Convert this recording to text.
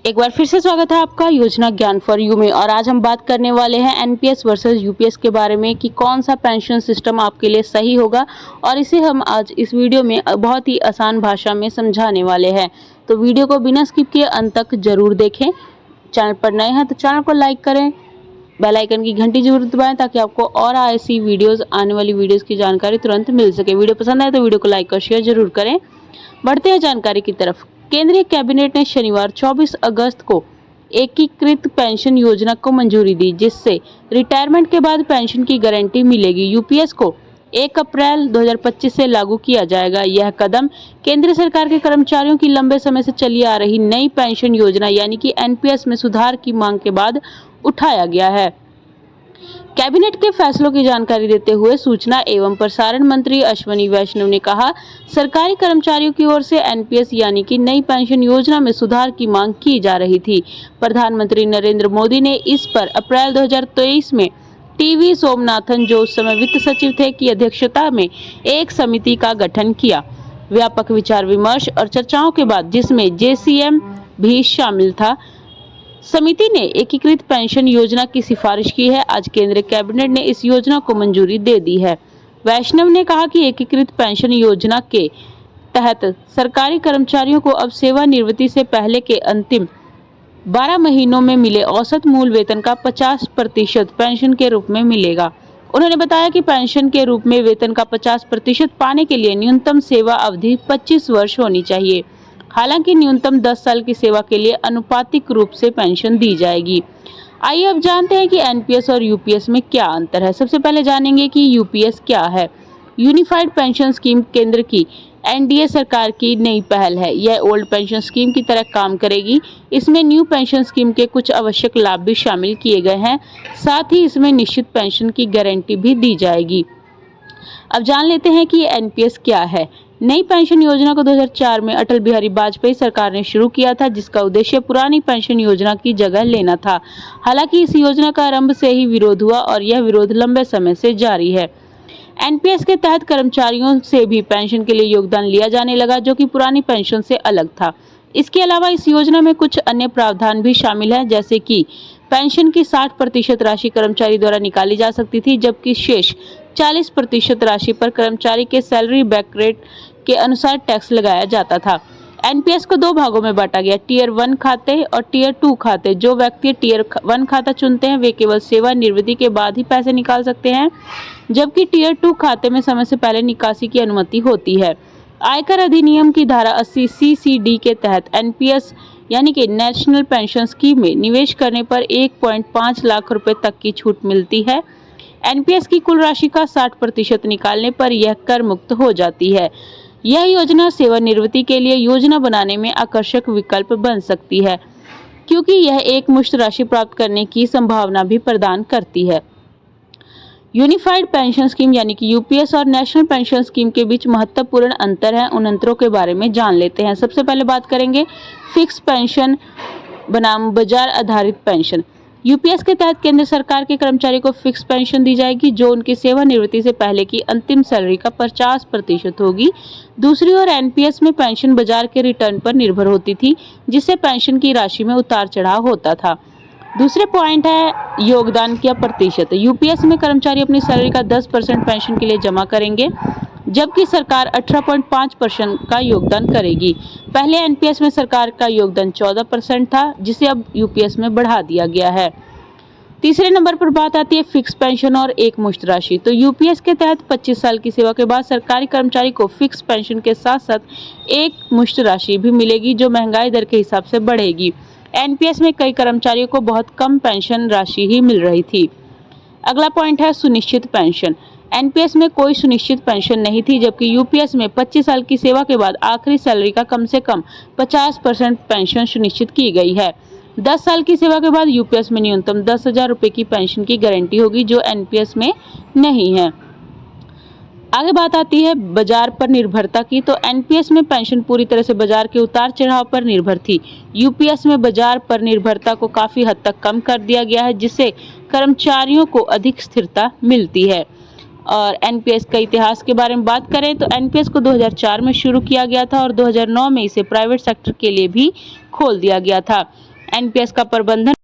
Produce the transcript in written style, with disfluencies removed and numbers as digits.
एक बार फिर से स्वागत है आपका योजना ज्ञान फॉर यू में। और आज हम बात करने वाले हैं एनपीएस वर्सेस यूपीएस के बारे में कि कौन सा पेंशन सिस्टम आपके लिए सही होगा, और इसे हम आज इस वीडियो में बहुत ही आसान भाषा में समझाने वाले हैं। तो वीडियो को बिना स्किप किए अंत तक जरूर देखें। चैनल पर नए हैं तो चैनल को लाइक करें, बेल आइकन की घंटी जरूर दबाएं ताकि आपको और ऐसी वीडियोस आने वाली वीडियोस की जानकारी तुरंत मिल सके। वीडियो पसंद आए तो वीडियो को लाइक और शेयर जरूर करें। बढ़ते हैं जानकारी की तरफ। केंद्रीय कैबिनेट ने शनिवार 24 अगस्त को एकीकृत पेंशन योजना को मंजूरी दी, जिससे रिटायरमेंट के बाद पेंशन की गारंटी मिलेगी। यूपीएस को 1 अप्रैल 2025 से लागू किया जाएगा। यह कदम केंद्र सरकार के कर्मचारियों की लंबे समय से चली आ रही नई पेंशन योजना यानी कि एनपीएस में सुधार की मांग के बाद उठाया गया है। कैबिनेट के फैसलों की जानकारी देते हुए सूचना एवं प्रसारण मंत्री अश्विनी वैष्णव ने कहा, सरकारी कर्मचारियों की ओर से एनपीएस यानी कि नई पेंशन योजना में सुधार की मांग की जा रही थी। प्रधानमंत्री नरेंद्र मोदी ने इस पर अप्रैल 2023 में टीवी सोमनाथन, जो उस समय वित्त सचिव थे, की अध्यक्षता में एक समिति का गठन किया। व्यापक विचार विमर्श और चर्चाओं के बाद, जिसमें जेसीएम भी शामिल था, समिति ने एकीकृत पेंशन योजना की सिफारिश की है। आज केंद्रीय कैबिनेट ने इस योजना को मंजूरी दे दी है। वैष्णव ने कहा कि एकीकृत पेंशन योजना के तहत सरकारी कर्मचारियों को अब सेवानिवृत्ति से पहले के अंतिम 12 महीनों में मिले औसत मूल वेतन का 50% पेंशन के रूप में मिलेगा। उन्होंने बताया कि पेंशन के रूप में वेतन का 50% पाने के लिए न्यूनतम सेवा अवधि 25 वर्ष होनी चाहिए। हालांकि न्यूनतम 10 साल की सेवा के लिए अनुपातिक रूप से पेंशन दी जाएगी। आइए अब जानते हैं कि एनपीएस और यूपीएस में क्या अंतर है। सबसे पहले जानेंगे कि यूपीएस क्या है। यूनिफाइड पेंशन स्कीम केंद्र की एनडीए सरकार की नई पहल है। यह ओल्ड पेंशन स्कीम की तरह काम करेगी। इसमें न्यू पेंशन स्कीम के कुछ आवश्यक लाभ भी शामिल किए गए हैं। साथ ही इसमें निश्चित पेंशन की गारंटी भी दी जाएगी। अब जान लेते हैं कि एनपीएस क्या है। नई पेंशन योजना को 2004 में अटल बिहारी वाजपेयी सरकार ने शुरू किया था, जिसका उद्देश्य पुरानी पेंशन योजना की जगह लेना था। हालांकि इस योजना का आरंभ से ही विरोध हुआ और यह विरोध लंबे समय से जारी है। एनपीएस के तहत कर्मचारियों से भी पेंशन के लिए योगदान लिया जाने लगा, जो कि पुरानी पेंशन से अलग था। इसके अलावा इस योजना में कुछ अन्य प्रावधान भी शामिल हैं, जैसे कि पेंशन की 60% राशि कर्मचारी द्वारा निकाली जा सकती थी, जबकि शेष 40% राशि पर कर्मचारी के सैलरी ब्रैकेट के अनुसार टैक्स लगाया जाता था। एनपीएस को 2 भागों में बांटा गया, टीयर 1 खाते और टीयर 2 खाते। जो व्यक्ति टीयर 1 खाता चुनते हैं वे केवल सेवानिवृत्ति के बाद ही पैसे निकाल सकते हैं, जबकि टीयर 2 खाते में समय से पहले निकासी की अनुमति होती है। आयकर अधिनियम की धारा 80 CCD के तहत एनपीएस यानी कि नेशनल पेंशन स्कीम में निवेश करने पर 1.5 लाख रुपए तक की छूट मिलती है। एनपीएस की कुल राशि का 60% निकालने पर यह कर मुक्त हो जाती है। यह योजना सेवानिवृत्ति के लिए योजना बनाने में आकर्षक विकल्प बन सकती है, क्योंकि यह एक मुश्त राशि प्राप्त करने की संभावना भी प्रदान करती है। यूनिफाइड पेंशन स्कीम यानी कि यूपीएस और नेशनल पेंशन स्कीम के बीच महत्वपूर्ण अंतर है। उन अंतरों के बारे में जान लेते हैं। सबसे पहले बात करेंगे फिक्स पेंशन बनाम बाजार आधारित पेंशन। यूपीएस के तहत केंद्र सरकार के कर्मचारी को फिक्स पेंशन दी जाएगी, जो उनकी सेवानिवृत्ति से पहले की अंतिम सैलरी का 50% होगी। दूसरी ओर एनपीएस में पेंशन बाजार के रिटर्न पर निर्भर होती थी, जिससे पेंशन की राशि में उतार चढ़ाव होता था। दूसरे पॉइंट है योगदान का प्रतिशत। यूपीएस में कर्मचारी अपनी सैलरी का 10% पेंशन के लिए जमा करेंगे, जबकि सरकार 18.5% का योगदान करेगी। पहले एनपीएस में सरकार का योगदान 14% था, जिसे अब यूपीएस में बढ़ा दिया गया है। तीसरे नंबर पर बात आती है फिक्स पेंशन और एक मुश्त राशि। तो यूपीएस के तहत 25 साल की सेवा के बाद सरकारी कर्मचारी को फिक्स पेंशन के साथ साथ एक मुश्त राशि भी मिलेगी, जो महंगाई दर के हिसाब से बढ़ेगी। एनपीएस में कई कर्मचारियों को बहुत कम पेंशन राशि ही मिल रही थी। अगला पॉइंट है सुनिश्चित पेंशन। एनपीएस में कोई सुनिश्चित पेंशन नहीं थी, जबकि यूपीएस में 25 साल की सेवा के बाद आखिरी सैलरी का कम से कम 50% पेंशन सुनिश्चित की गई है। 10 साल की सेवा के बाद यूपीएस में न्यूनतम 10,000 रुपये की पेंशन की गारंटी होगी, जो एनपीएस में नहीं है। आगे बात आती है बाजार पर निर्भरता की। तो एनपीएस में पेंशन पूरी तरह से बाजार के उतार चढ़ाव पर निर्भर थी। यूपीएस में बाजार पर निर्भरता को काफी हद तक कम कर दिया गया है, जिससे कर्मचारियों को अधिक स्थिरता मिलती है। और एनपीएस का इतिहास के बारे में बात करें तो एनपीएस को 2004 में शुरू किया गया था और 2009 में इसे प्राइवेट सेक्टर के लिए भी खोल दिया गया था। एनपीएस का प्रबंधन